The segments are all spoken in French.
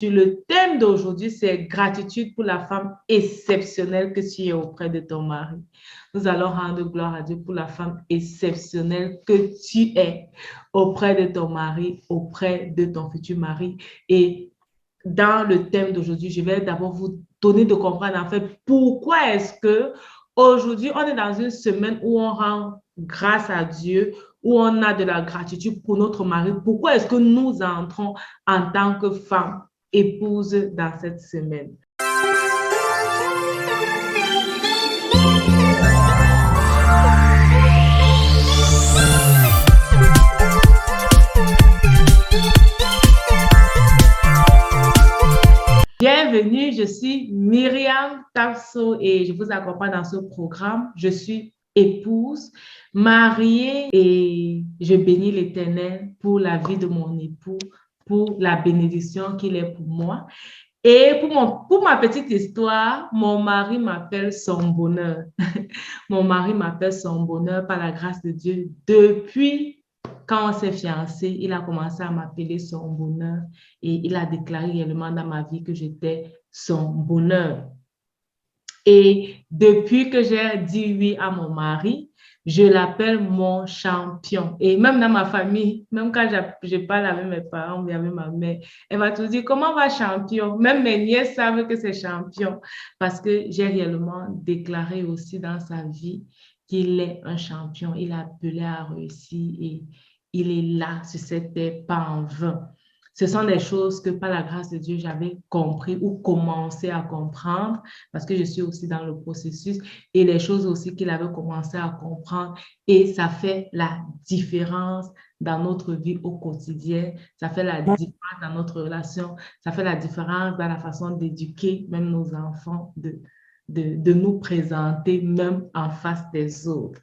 Le thème d'aujourd'hui, c'est gratitude pour la femme exceptionnelle que tu es auprès de ton mari. Nous allons rendre gloire à Dieu pour la femme exceptionnelle que tu es auprès de ton mari, auprès de ton futur mari. Et dans le thème d'aujourd'hui, je vais d'abord vous donner de comprendre en fait pourquoi est-ce que aujourd'hui on est dans une semaine où on rend grâce à Dieu, où on a de la gratitude pour notre mari. Pourquoi est-ce que nous entrons en tant que femmes épouse dans cette semaine? Bienvenue, je suis Myriam Tarso et je vous accompagne dans ce programme. Je suis épouse, mariée et je bénis l'Éternel pour la vie de mon époux, pour la bénédiction qu'il est pour moi. Et pour ma petite histoire, mon mari m'appelle son bonheur. Mon mari m'appelle son bonheur par la grâce de Dieu. Depuis quand on s'est fiancés, il a commencé à m'appeler son bonheur et il a déclaré réellement dans ma vie que j'étais son bonheur. Et depuis que j'ai dit oui à mon mari, je l'appelle mon champion. Et même dans ma famille, même quand je parle avec mes parents ou avec ma mère, elle va toujours dire, comment va champion? Même mes nièces savent que c'est champion parce que j'ai réellement déclaré aussi dans sa vie qu'il est un champion. Il a appelé à réussir et il est là sur cette terre, pas en vain. Ce sont des choses que par la grâce de Dieu, j'avais compris ou commencé à comprendre parce que je suis aussi dans le processus et les choses aussi qu'il avait commencé à comprendre et ça fait la différence dans notre vie au quotidien, ça fait la différence dans notre relation, ça fait la différence dans la façon d'éduquer même nos enfants, de nous présenter même en face des autres.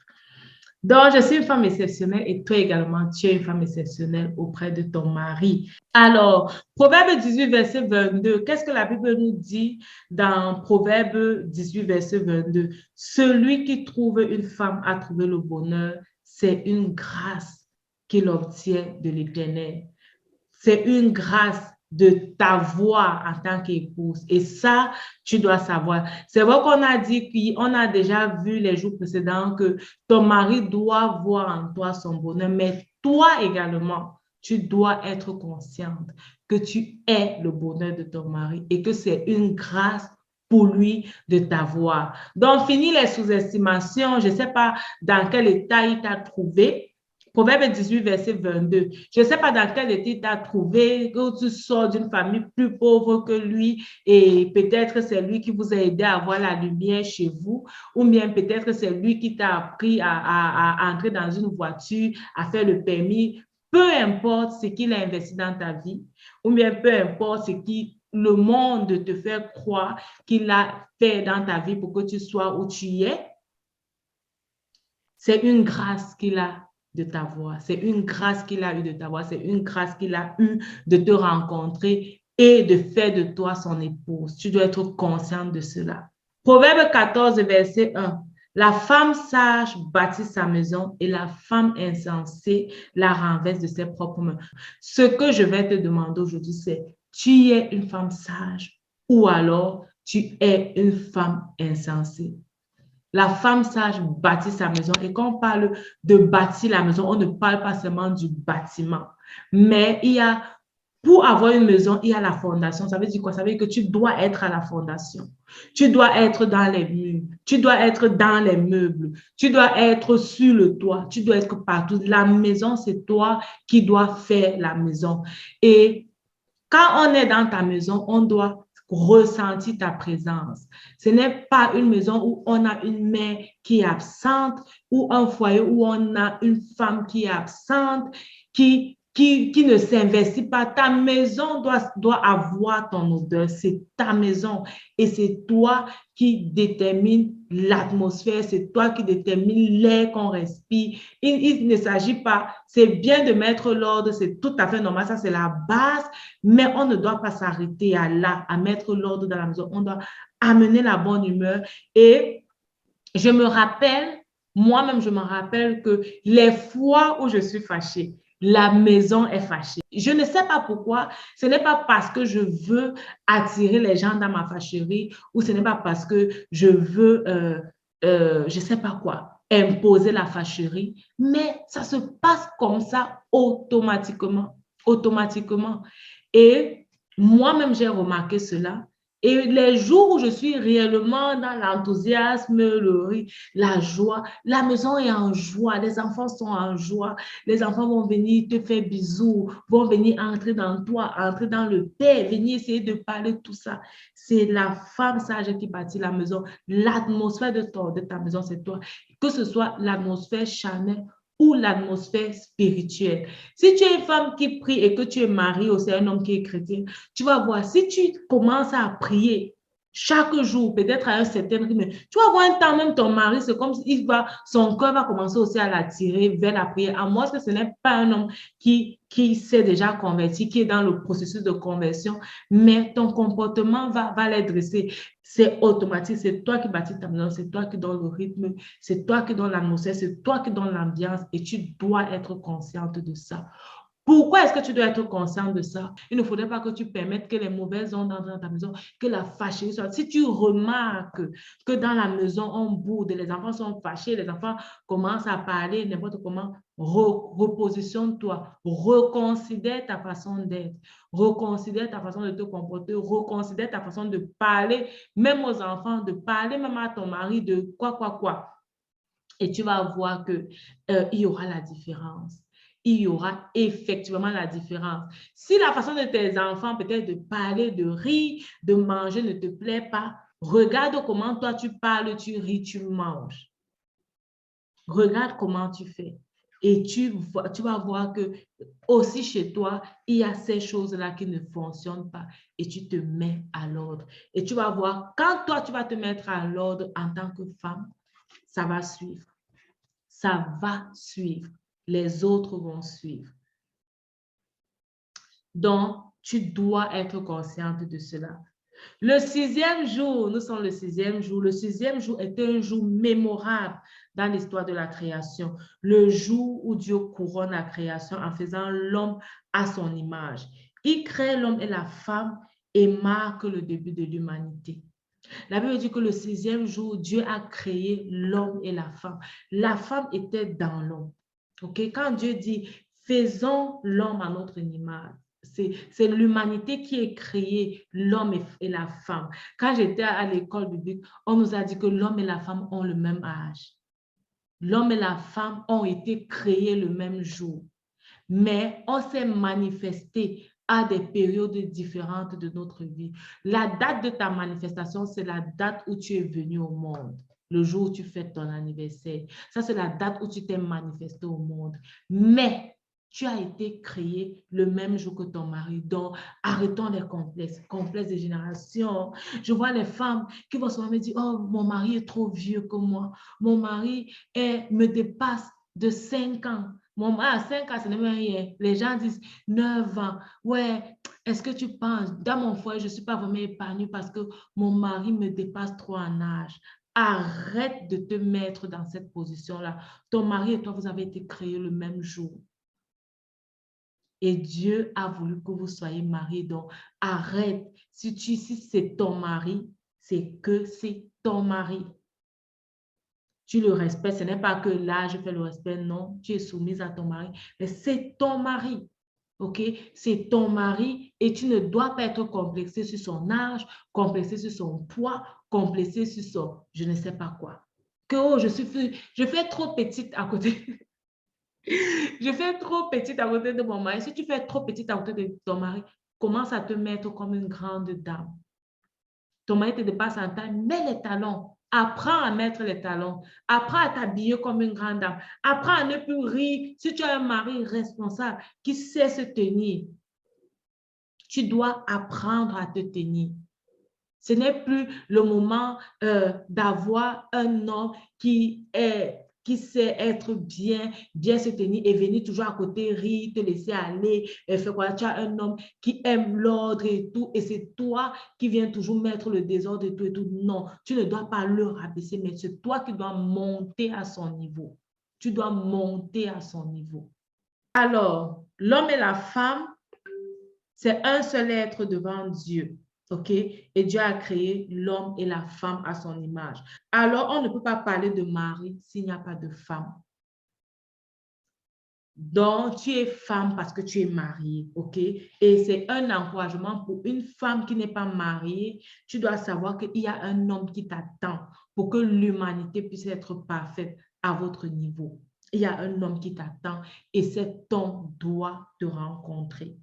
Donc, je suis une femme exceptionnelle et toi également, tu es une femme exceptionnelle auprès de ton mari. Alors, Proverbe 18, verset 22, qu'est-ce que la Bible nous dit dans Proverbe 18, verset 22? Celui qui trouve une femme a trouvé le bonheur, c'est une grâce qu'il obtient de l'Éternel. C'est une grâce de t'avoir en tant qu'épouse. Et ça, tu dois savoir. C'est vrai qu'on a dit qu'on a déjà vu les jours précédents que ton mari doit voir en toi son bonheur, mais toi également, tu dois être consciente que tu es le bonheur de ton mari et que c'est une grâce pour lui de t'avoir. Donc, fini les sous-estimations. Je ne sais pas dans quel état il t'a trouvé. Proverbe 18, verset 22. Je ne sais pas dans quel état tu as trouvé, que tu sors d'une famille plus pauvre que lui et peut-être c'est lui qui vous a aidé à avoir la lumière chez vous ou bien peut-être c'est lui qui t'a appris à entrer dans une voiture, à faire le permis. Peu importe ce qu'il a investi dans ta vie ou bien peu importe ce qui le monde te fait croire qu'il a fait dans ta vie pour que tu sois où tu es, c'est une grâce qu'il a de t'avoir. C'est une grâce qu'il a eu de t'avoir. C'est une grâce qu'il a eu de te rencontrer et de faire de toi son épouse. Tu dois être consciente de cela. Proverbe 14, verset 1. La femme sage bâtit sa maison et la femme insensée la renverse de ses propres mains. Ce que je vais te demander aujourd'hui, c'est tu es une femme sage ou alors tu es une femme insensée. La femme sage bâtit sa maison. Et quand on parle de bâtir la maison, on ne parle pas seulement du bâtiment. Mais pour avoir une maison, il y a la fondation. Ça veut dire quoi? Ça veut dire que tu dois être à la fondation. Tu dois être dans les murs. Tu dois être dans les meubles. Tu dois être sur le toit. Tu dois être partout. La maison, c'est toi qui dois faire la maison. Et quand on est dans ta maison, on doit ressentir ta présence. Ce n'est pas une maison où on a une mère qui est absente ou un foyer où on a une femme qui est absente, qui ne s'investit pas. Ta maison doit avoir ton odeur. C'est ta maison et c'est toi qui détermine l'atmosphère, c'est toi qui détermine l'air qu'on respire. Il ne s'agit pas, c'est bien de mettre l'ordre, c'est tout à fait normal, ça c'est la base, mais on ne doit pas s'arrêter à mettre l'ordre dans la maison. On doit amener la bonne humeur. Et moi-même, je me rappelle que les fois où je suis fâchée, la maison est fâchée. Je ne sais pas pourquoi. Ce n'est pas parce que je veux attirer les gens dans ma fâcherie ou ce n'est pas parce que je veux, je ne sais pas quoi, imposer la fâcherie, mais ça se passe comme ça automatiquement, automatiquement. Et moi-même, j'ai remarqué cela. Et les jours où je suis réellement dans l'enthousiasme, le rire, la joie, la maison est en joie, les enfants sont en joie, les enfants vont venir te faire bisous, vont venir entrer dans toi, entrer dans le paix, venir essayer de parler de tout ça. C'est la femme sage qui bâtit la maison. L'atmosphère de ta maison, c'est toi. Que ce soit l'atmosphère charnelle ou l'atmosphère spirituelle. Si tu es une femme qui prie et que tu es mariée ou c'est un homme qui est chrétien, tu vas voir, si tu commences à prier chaque jour, peut-être à un certain rythme, tu vas voir un temps même ton mari, c'est comme si son cœur va commencer aussi à l'attirer vers la prière, à moins que ce n'est pas un homme qui s'est déjà converti, qui est dans le processus de conversion, mais ton comportement va les dresser. C'est automatique, c'est toi qui bâtis ta maison, c'est toi qui donnes le rythme, c'est toi qui donnes l'atmosphère, c'est toi qui donnes l'ambiance et tu dois être consciente de ça. Pourquoi est-ce que tu dois être conscient de ça? Il ne faudrait pas que tu permettes que les mauvaises ondes entrent dans ta maison, que la fâcherie soit. Si tu remarques que dans la maison, on boude, les enfants sont fâchés, les enfants commencent à parler n'importe comment, repositionne-toi, reconsidère ta façon d'être, reconsidère ta façon de te comporter, reconsidère ta façon de parler, même aux enfants, de parler même à ton mari, de quoi. Et tu vas voir que, il y aura la différence. Il y aura effectivement la différence. Si la façon de tes enfants, peut-être de parler, de rire, de manger ne te plaît pas, regarde comment toi tu parles, tu ris, tu manges. Regarde comment tu fais. Et tu vas voir que aussi chez toi, il y a ces choses-là qui ne fonctionnent pas et tu te mets à l'ordre. Et tu vas voir, quand toi, tu vas te mettre à l'ordre en tant que femme, ça va suivre. Ça va suivre. Les autres vont suivre. Donc, tu dois être consciente de cela. Le 6e jour, nous sommes le 6e jour. Le 6e jour est un jour mémorable dans l'histoire de la création. Le jour où Dieu couronne la création en faisant l'homme à son image. Il crée l'homme et la femme et marque le début de l'humanité. La Bible dit que le 6e jour, Dieu a créé l'homme et la femme. La femme était dans l'homme. Okay? Quand Dieu dit, faisons l'homme à notre image, c'est l'humanité qui est créée, l'homme et la femme. Quand j'étais à l'école biblique, on nous a dit que l'homme et la femme ont le même âge. L'homme et la femme ont été créés le même jour. Mais on s'est manifesté à des périodes différentes de notre vie. La date de ta manifestation, c'est la date où tu es venu au monde, le jour où tu fêtes ton anniversaire. Ça, c'est la date où tu t'es manifesté au monde. Mais tu as été créé le même jour que ton mari. Donc, arrêtons les complexes de génération. Je vois les femmes qui vont souvent me dire, oh, mon mari est trop vieux que moi. Mon mari me dépasse de 5 ans. Mon mari, à 5 ans, ce n'est même rien. Les gens disent 9 ans. Ouais, est-ce que tu penses, dans mon foyer, je ne suis pas vraiment épanouie parce que mon mari me dépasse trop en âge. Arrête de te mettre dans cette position-là. Ton mari et toi, vous avez été créés le même jour. Et Dieu a voulu que vous soyez mariés. Donc, arrête. Si c'est ton mari, c'est que c'est ton mari. Tu le respectes. Ce n'est pas que là, je fais le respect. Non, tu es soumise à ton mari. Mais c'est ton mari. OK? C'est ton mari et tu ne dois pas être complexé sur son âge, complexé sur son poids, complexé sur son je ne sais pas quoi. Que oh, je fais trop petite à côté. Je fais trop petite à côté de mon mari. Si tu fais trop petite à côté de ton mari, commence à te mettre comme une grande dame. Ton mari te dépasse en taille, mets les talons. Apprends à mettre les talons. Apprends à t'habiller comme une grande dame. Apprends à ne plus rire. Si tu as un mari responsable qui sait se tenir, tu dois apprendre à te tenir. Ce n'est plus le moment d'avoir un homme qui sait être bien se tenir et venir toujours à côté, rire, te laisser aller, faire quoi. Tu as un homme qui aime l'ordre et tout, et c'est toi qui viens toujours mettre le désordre et tout et tout. Non, tu ne dois pas le rabaisser, mais c'est toi qui dois monter à son niveau. Tu dois monter à son niveau. Alors, l'homme et la femme, c'est un seul être devant Dieu. OK? Et Dieu a créé l'homme et la femme à son image. Alors, on ne peut pas parler de mari s'il n'y a pas de femme. Donc, tu es femme parce que tu es mariée, OK? Et c'est un encouragement pour une femme qui n'est pas mariée. Tu dois savoir qu'il y a un homme qui t'attend pour que l'humanité puisse être parfaite à votre niveau. Il y a un homme qui t'attend et cet homme doit te rencontrer.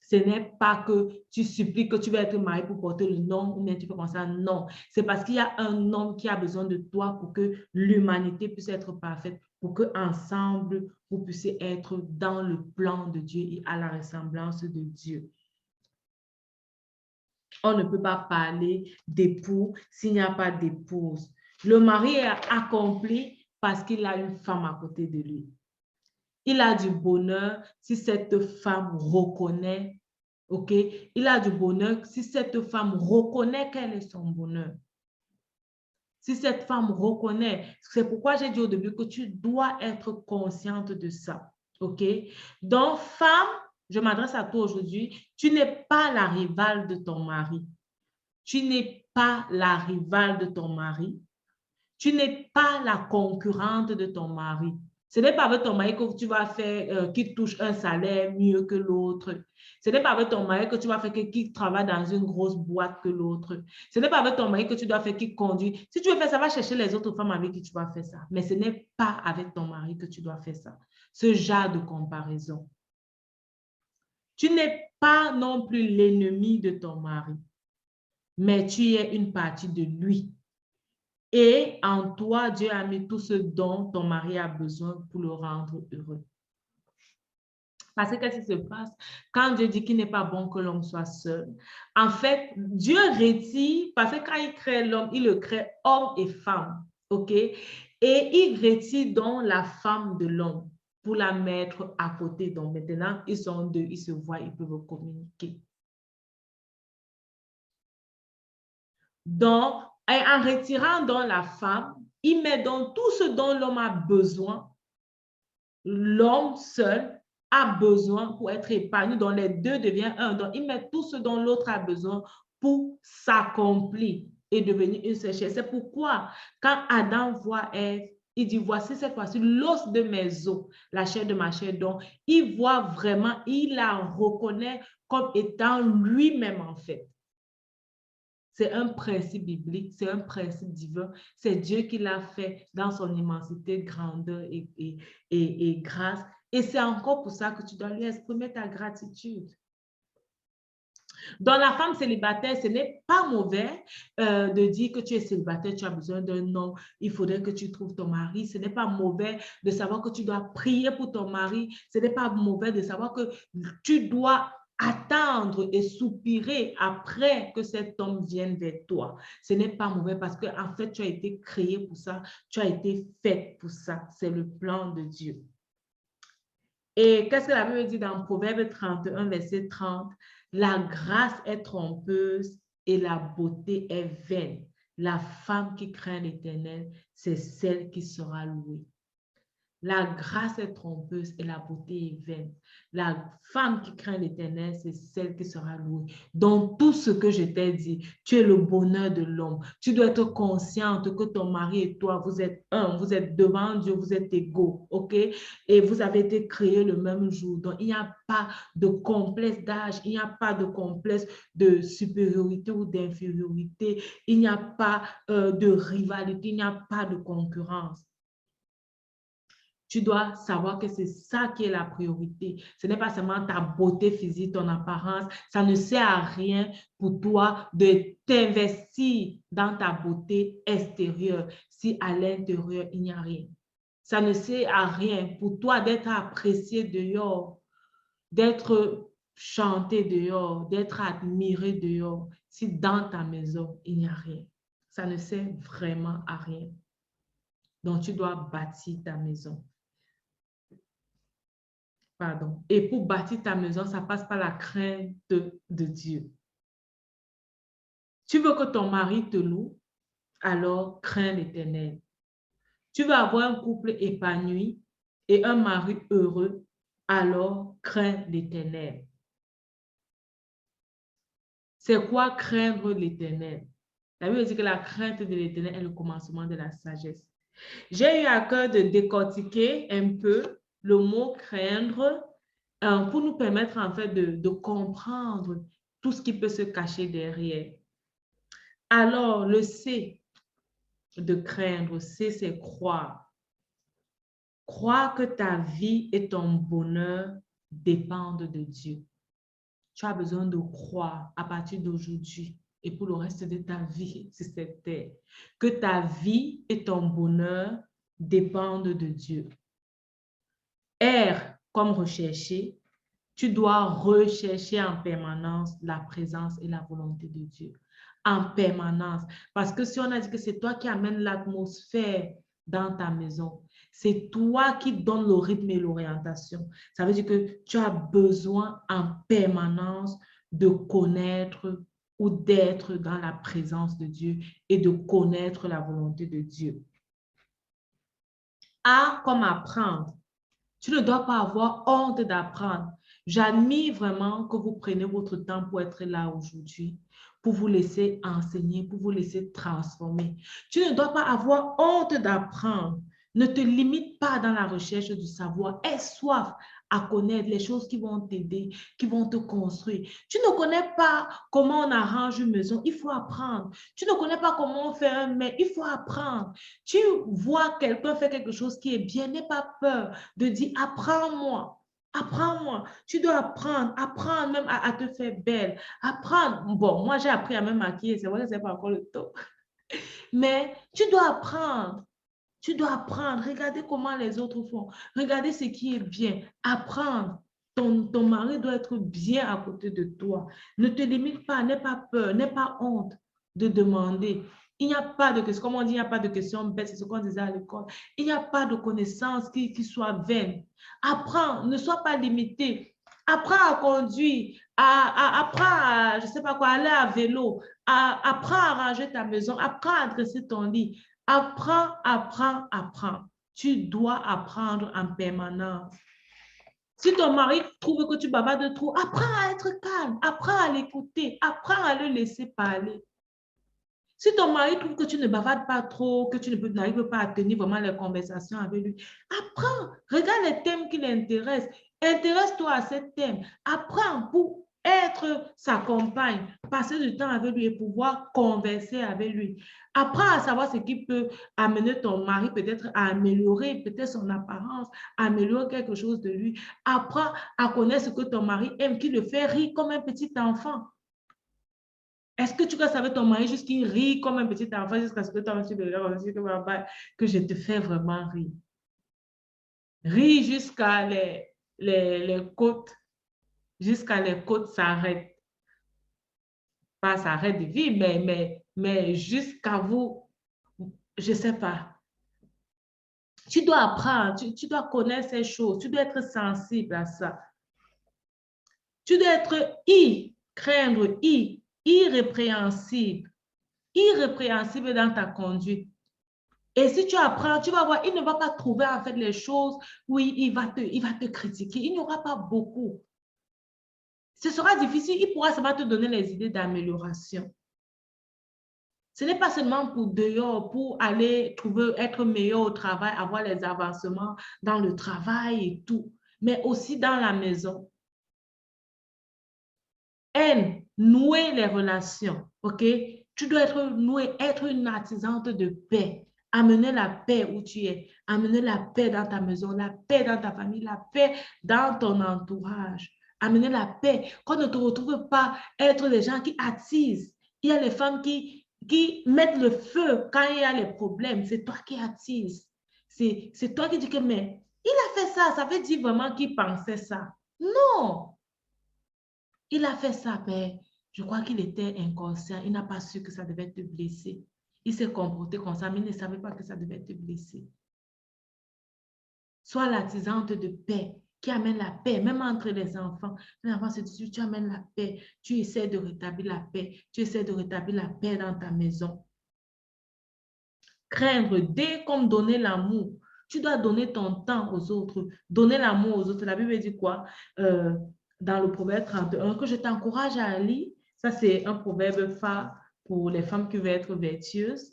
Ce n'est pas que tu supplies que tu vas être marié pour porter le nom ou bien tu peux penser à non. C'est parce qu'il y a un homme qui a besoin de toi pour que l'humanité puisse être parfaite, pour que ensemble vous puissiez être dans le plan de Dieu et à la ressemblance de Dieu. On ne peut pas parler d'époux s'il n'y a pas d'épouse. Le mari est accompli parce qu'il a une femme à côté de lui. Il a du bonheur si cette femme reconnaît. OK? Il a du bonheur si cette femme reconnaît quel est son bonheur. Si cette femme reconnaît, c'est pourquoi j'ai dit au début que tu dois être consciente de ça. OK? Donc, femme, je m'adresse à toi aujourd'hui, tu n'es pas la rivale de ton mari. Tu n'es pas la rivale de ton mari. Tu n'es pas la concurrente de ton mari. Ce n'est pas avec ton mari que tu vas faire qui touche un salaire mieux que l'autre. Ce n'est pas avec ton mari que tu vas faire qui travaille dans une grosse boîte que l'autre. Ce n'est pas avec ton mari que tu dois faire qui conduit. Si tu veux faire ça, va chercher les autres femmes avec qui tu vas faire ça. Mais ce n'est pas avec ton mari que tu dois faire ça. Ce genre de comparaison. Tu n'es pas non plus l'ennemi de ton mari, mais tu es une partie de lui. Et en toi, Dieu a mis tout ce dont ton mari a besoin pour le rendre heureux. Parce que qu'est-ce qui se passe quand Dieu dit qu'il n'est pas bon que l'homme soit seul? En fait, Dieu retire, parce que quand il crée l'homme, il le crée homme et femme. OK? Et il retire donc la femme de l'homme pour la mettre à côté. Donc maintenant, ils sont deux, ils se voient, ils peuvent communiquer. Donc, en retirant donc la femme, il met donc tout ce dont l'homme a besoin. L'homme seul a besoin pour être épanoui, donc les deux deviennent un. Donc, il met tout ce dont l'autre a besoin pour s'accomplir et devenir une seule chair. C'est pourquoi, quand Adam voit Ève, il dit, voici cette fois-ci l'os de mes os, la chair de ma chair. Donc, il voit vraiment, il la reconnaît comme étant lui-même en fait. C'est un principe biblique, c'est un principe divin. C'est Dieu qui l'a fait dans son immensité, grandeur et grâce. Et c'est encore pour ça que tu dois lui exprimer ta gratitude. Dans la femme célibataire, ce n'est pas mauvais de dire que tu es célibataire, tu as besoin d'un homme, il faudrait que tu trouves ton mari. Ce n'est pas mauvais de savoir que tu dois prier pour ton mari. Ce n'est pas mauvais de savoir que tu dois attendre et soupirer après que cet homme vienne vers toi. Ce n'est pas mauvais parce que en fait, tu as été créé pour ça, tu as été fait pour ça. C'est le plan de Dieu. Et qu'est-ce que la Bible dit dans Proverbe 31, verset 30? La grâce est trompeuse et la beauté est vaine. La femme qui craint l'Éternel, c'est celle qui sera louée. La grâce est trompeuse et la beauté est vaine. La femme qui craint l'Éternel, c'est celle qui sera louée. Dans tout ce que je t'ai dit, tu es le bonheur de l'homme. Tu dois être consciente que ton mari et toi, vous êtes un, vous êtes devant Dieu, vous êtes égaux, OK? Et vous avez été créés le même jour. Donc, il n'y a pas de complexe d'âge, il n'y a pas de complexe de supériorité ou d'infériorité, il n'y a pas de rivalité, il n'y a pas de concurrence. Tu dois savoir que c'est ça qui est la priorité. Ce n'est pas seulement ta beauté physique, ton apparence. Ça ne sert à rien pour toi de t'investir dans ta beauté extérieure si à l'intérieur, il n'y a rien. Ça ne sert à rien pour toi d'être apprécié dehors, d'être chanté dehors, d'être admiré dehors si dans ta maison, il n'y a rien. Ça ne sert vraiment à rien. Donc, tu dois bâtir ta maison. Pardon. Et pour bâtir ta maison, ça passe par la crainte de Dieu. Tu veux que ton mari te loue, alors crains l'Éternel. Tu veux avoir un couple épanoui et un mari heureux, alors crains l'Éternel. C'est quoi craindre l'Éternel? La Bible dit que la crainte de l'Éternel est le commencement de la sagesse. J'ai eu à cœur de décortiquer un peu le mot craindre pour nous permettre en fait de comprendre tout ce qui peut se cacher derrière. Alors, le C de craindre, C c'est croire. Croire que ta vie et ton bonheur dépendent de Dieu. Tu as besoin de croire à partir d'aujourd'hui et pour le reste de ta vie sur cette terre, que ta vie et ton bonheur dépendent de Dieu. R comme rechercher, tu dois rechercher en permanence la présence et la volonté de Dieu. En permanence. Parce que si on a dit que c'est toi qui amènes l'atmosphère dans ta maison, c'est toi qui donnes le rythme et l'orientation. Ça veut dire que tu as besoin en permanence de connaître ou d'être dans la présence de Dieu et de connaître la volonté de Dieu. A comme apprendre. Tu ne dois pas avoir honte d'apprendre. J'admire vraiment que vous preniez votre temps pour être là aujourd'hui, pour vous laisser enseigner, pour vous laisser transformer. Tu ne dois pas avoir honte d'apprendre. Ne te limite pas dans la recherche du savoir. Aie soif à connaître les choses qui vont t'aider, qui vont te construire. Tu ne connais pas comment on arrange une maison, il faut apprendre. Tu ne connais pas comment on fait un mais il faut apprendre. Tu vois quelqu'un faire quelque chose qui est bien, n'aie pas peur de dire apprends-moi. Apprends-moi. Tu dois apprendre même à te faire belle. Apprendre. Bon, moi, j'ai appris à me maquiller. C'est vrai que ce n'est pas encore le top. Mais tu dois apprendre. Tu dois apprendre. Regardez comment les autres font. Regardez ce qui est bien. Apprendre. Ton mari doit être bien à côté de toi. Ne te limite pas. N'aie pas peur. N'aie pas honte de demander. Il n'y a pas de question, comme on dit, il n'y a pas de question bête, c'est ce qu'on disait à l'école. Il n'y a pas de connaissance qui soit vaine. Apprends, ne sois pas limité. Apprends à conduire, apprends à, je sais pas quoi, aller à vélo, apprends à ranger ta maison, apprends à dresser ton lit. Apprends, apprends, apprends. Tu dois apprendre en permanence. Si ton mari trouve que tu bavardes trop, apprends à être calme, apprends à l'écouter, apprends à le laisser parler. Si ton mari trouve que tu ne bavardes pas trop, que tu n'arrives pas à tenir vraiment les conversations avec lui, apprends, regarde les thèmes qui l'intéressent, intéresse-toi à ces thèmes, apprends pour être sa compagne, passer du temps avec lui et pouvoir converser avec lui. Apprends à savoir ce qui peut amener ton mari peut-être à améliorer peut-être son apparence, améliorer quelque chose de lui. Apprends à connaître ce que ton mari aime, qui le fait rire comme un petit enfant. Est-ce que tu restes avec ton mari jusqu'il rit comme un petit enfant jusqu'à ce que toi tu te que je te fais vraiment rire? Ris jusqu'à les côtes, jusqu'à les côtes s'arrêtent. Pas s'arrêtent de vivre, mais jusqu'à vous, je ne sais pas. Tu dois apprendre, tu dois connaître ces choses, tu dois être sensible à ça. Tu dois être craindre, irrépréhensible, irrépréhensible dans ta conduite. Et si tu apprends, tu vas voir, il ne va pas trouver en fait les choses où il va te critiquer. Il n'y aura pas beaucoup. Ce sera difficile, il pourra seulement te donner les idées d'amélioration. Ce n'est pas seulement pour dehors, pour aller trouver, être meilleur au travail, avoir les avancements dans le travail et tout, mais aussi dans la maison. Nouer les relations, ok? Tu dois être noué, être une artisante de paix. Amener la paix où tu es. Amener la paix dans ta maison, la paix dans ta famille, la paix dans ton entourage. Amener la paix. Qu'on ne te retrouve pas être les gens qui attisent. Il y a les femmes qui mettent le feu quand il y a les problèmes. C'est toi qui attises. C'est toi qui dis que, mais il a fait ça. Ça veut dire vraiment qu'il pensait ça. Non. Il a fait ça, mais je crois qu'il était inconscient. Il n'a pas su que ça devait te blesser. Il s'est comporté comme ça, mais il ne savait pas que ça devait te blesser. Sois l'artisante de paix qui amène la paix, même entre les enfants. Les enfants se disent, tu amènes la paix, tu essaies de rétablir la paix, tu essaies de rétablir la paix dans ta maison. Craindre, D comme donner l'amour. Tu dois donner ton temps aux autres, donner l'amour aux autres. La Bible dit quoi? Dans le proverbe 31, que je t'encourage à lire. Ça, c'est un proverbe phare pour les femmes qui veulent être vertueuses.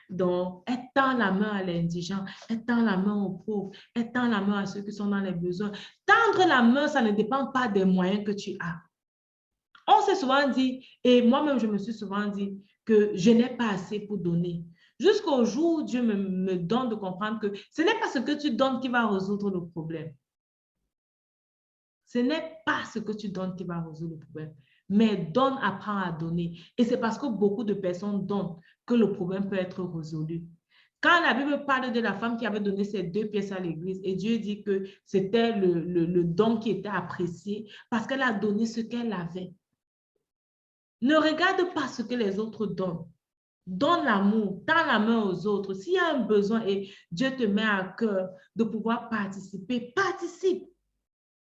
Donc, étends la main à l'indigent, étends la main aux pauvres, étends la main à ceux qui sont dans les besoins. Tendre la main, ça ne dépend pas des moyens que tu as. On s'est souvent dit, et moi-même, je me suis souvent dit que je n'ai pas assez pour donner. Jusqu'au jour où Dieu me donne de comprendre que ce n'est pas ce que tu donnes qui va résoudre le problème. Ce n'est pas ce que tu donnes qui va résoudre le problème. Mais donne, apprends à donner. Et c'est parce que beaucoup de personnes donnent que le problème peut être résolu. Quand la Bible parle de la femme qui avait donné ses 2 pièces à l'église, et Dieu dit que c'était le don qui était apprécié parce qu'elle a donné ce qu'elle avait. Ne regarde pas ce que les autres donnent. Donne l'amour, tends la main aux autres. S'il y a un besoin et Dieu te met à cœur de pouvoir participer, participe.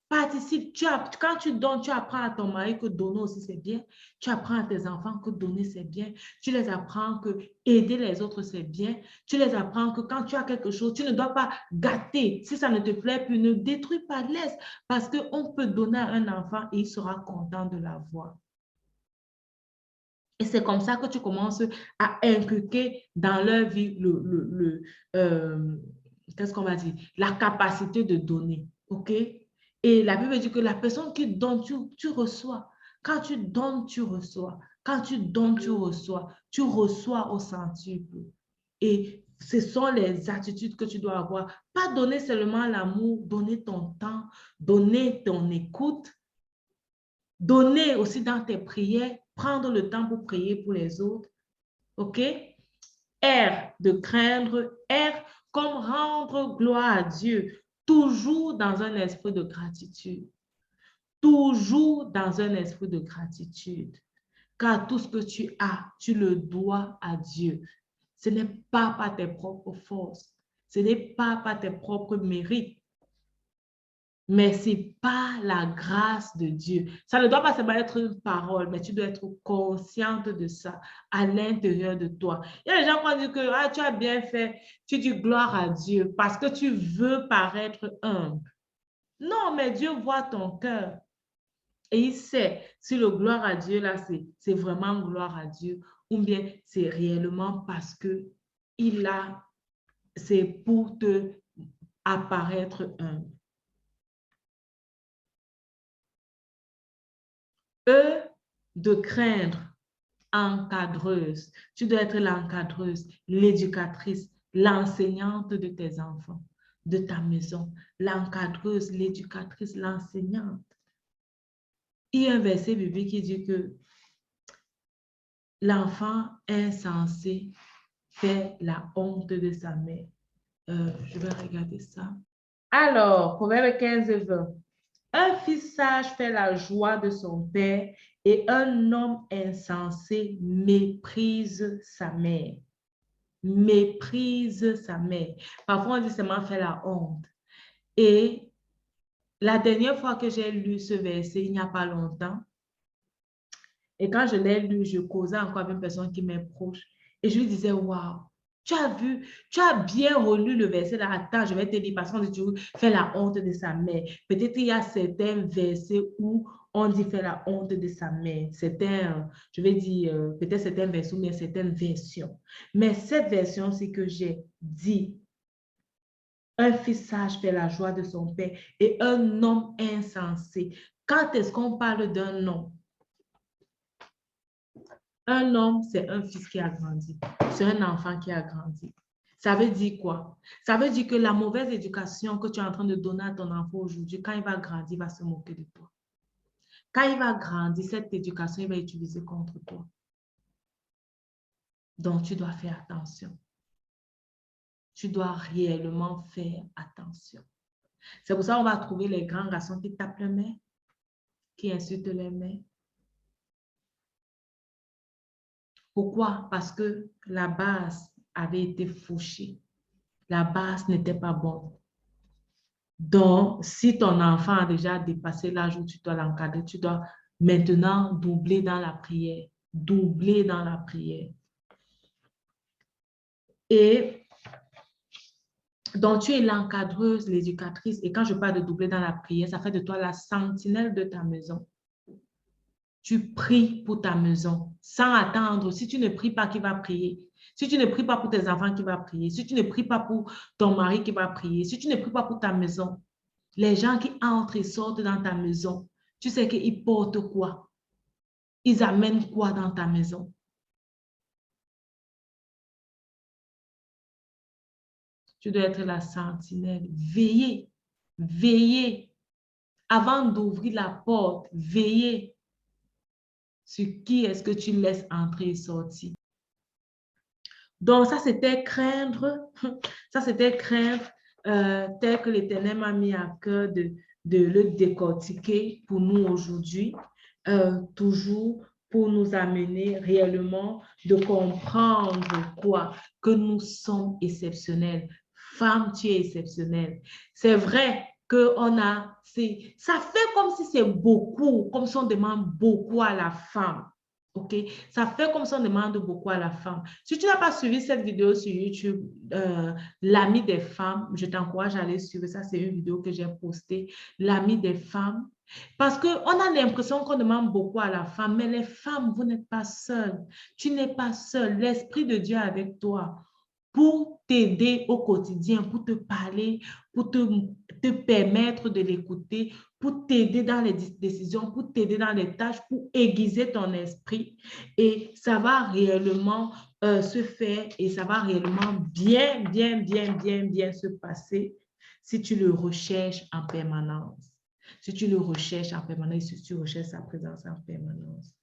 Participe. Quand tu donnes, tu apprends à ton mari que donner aussi c'est bien. Tu apprends à tes enfants que donner c'est bien. Tu les apprends que aider les autres c'est bien. Tu les apprends que quand tu as quelque chose, tu ne dois pas gâter. Si ça ne te plaît plus, ne détruis pas, laisse. Parce qu'on peut donner à un enfant et il sera content de l'avoir. Et c'est comme ça que tu commences à inculquer dans leur vie qu'est-ce qu'on va dire? La capacité de donner. OK? Et la Bible dit que la personne qui donne, tu reçois. Quand tu donnes, tu reçois. Quand tu donnes, tu reçois. Tu reçois au centuple. Et ce sont les attitudes que tu dois avoir. Pas donner seulement l'amour, donner ton temps, donner ton écoute, donner aussi dans tes prières, prendre le temps pour prier pour les autres. OK? R de craindre, R comme rendre gloire à Dieu, toujours dans un esprit de gratitude. Toujours dans un esprit de gratitude. Car tout ce que tu as, tu le dois à Dieu. Ce n'est pas par tes propres forces. Ce n'est pas par tes propres mérites. Mais c'est pas la grâce de Dieu. Ça ne doit pas seulement être une parole, mais tu dois être consciente de ça à l'intérieur de toi. Il y a des gens qui disent que ah, tu as bien fait, tu dis gloire à Dieu parce que tu veux paraître humble. Non, mais Dieu voit ton cœur et il sait si le gloire à Dieu là, c'est vraiment gloire à Dieu ou bien c'est réellement parce que c'est pour te apparaître humble. E de craindre, encadreuse. Tu dois être l'encadreuse, l'éducatrice, l'enseignante de tes enfants, de ta maison. L'encadreuse, l'éducatrice, l'enseignante. Il y a un verset biblique qui dit que l'enfant insensé fait la honte de sa mère. Je vais regarder ça. Alors, Proverbe 15 et 20. Un fils sage fait la joie de son père et un homme insensé méprise sa mère. Méprise sa mère. Parfois, on dit seulement faire la honte. Et la dernière fois que j'ai lu ce verset, il n'y a pas longtemps, et quand je l'ai lu, je causais encore avec une personne qui m'est proche. Et je lui disais, waouh, tu as vu, tu as bien relu le verset là. Attends, je vais te dire, parce qu'on dit toujours, fais la honte de sa mère. Peut-être qu'il y a certains versets où on dit faire la honte de sa mère. Certains, je vais dire, peut-être certains versets ou bien certaines versions. Mais cette version, c'est que j'ai dit, un fils sage fait la joie de son père et un homme insensé. Quand est-ce qu'on parle d'un homme? Un homme, c'est un fils qui a grandi. C'est un enfant qui a grandi. Ça veut dire quoi? Ça veut dire que la mauvaise éducation que tu es en train de donner à ton enfant aujourd'hui, quand il va grandir, il va se moquer de toi. Quand il va grandir, cette éducation, il va utiliser contre toi. Donc, tu dois faire attention. Tu dois réellement faire attention. C'est pour ça qu'on va trouver les grands garçons qui tapent les mains, qui insultent les mains. Pourquoi? Parce que la base avait été fauchée. La base n'était pas bonne. Donc, si ton enfant a déjà dépassé l'âge où tu dois l'encadrer, tu dois maintenant doubler dans la prière. Doubler dans la prière. Et Donc, tu es l'encadreuse, l'éducatrice. Et quand je parle de doubler dans la prière, ça fait de toi la sentinelle de ta maison. Tu pries pour ta maison sans attendre. Si tu ne pries pas, qui va prier? Si tu ne pries pas pour tes enfants, qui va prier? Si tu ne pries pas pour ton mari, qui va prier? Si tu ne pries pas pour ta maison, les gens qui entrent et sortent dans ta maison, tu sais qu'ils portent quoi? Ils amènent quoi dans ta maison? Tu dois être la sentinelle. Veillez, veillez. Avant d'ouvrir la porte, veillez sur qui est-ce que tu laisses entrer et sortir. Donc, ça, c'était craindre, ça, c'était craindre, tel que l'Éternel m'a mis à cœur de le décortiquer pour nous aujourd'hui, toujours pour nous amener réellement de comprendre quoi? Que nous sommes exceptionnels. Femme, tu es exceptionnelle. C'est vrai qu'on a, ça fait comme si c'est beaucoup, comme si on demande beaucoup à la femme. OK? Ça fait comme si on demande beaucoup à la femme. Si tu n'as pas suivi cette vidéo sur YouTube, l'ami des femmes, je t'encourage à aller suivre ça. C'est une vidéo que j'ai postée, l'ami des femmes. Parce qu'on a l'impression qu'on demande beaucoup à la femme, mais les femmes, vous n'êtes pas seules. Tu n'es pas seule. L'Esprit de Dieu est avec toi pour t'aider au quotidien, pour te parler, pour te permettre de l'écouter, pour t'aider dans les décisions, pour t'aider dans les tâches, pour aiguiser ton esprit. Et ça va réellement se faire et ça va réellement bien se passer si tu le recherches en permanence. Si tu le recherches en permanence, si tu recherches sa présence en permanence.